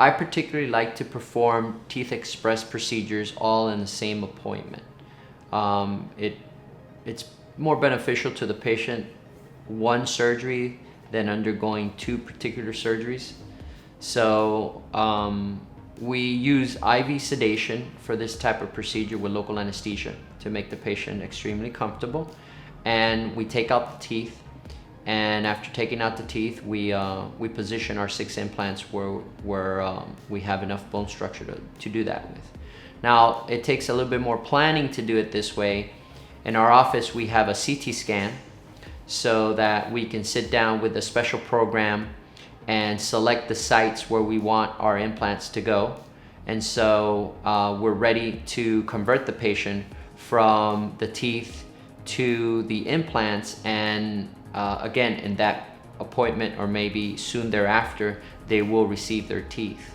I particularly like to perform TeethXpress procedures all in the same appointment. It's more beneficial to the patient one surgery than undergoing two particular surgeries. So we use IV sedation for this type of procedure with local anesthesia to make the patient extremely comfortable. And we take out the teeth, and after taking out the teeth, we position our 6 implants where we have enough bone structure to do that with. Now, it takes a little bit more planning to do it this way. In our office, we have a CT scan so that we can sit down with a special program and select the sites where we want our implants to go. And so we're ready to convert the patient from the teeth to the implants, and again, in that appointment or maybe soon thereafter, they will receive their teeth.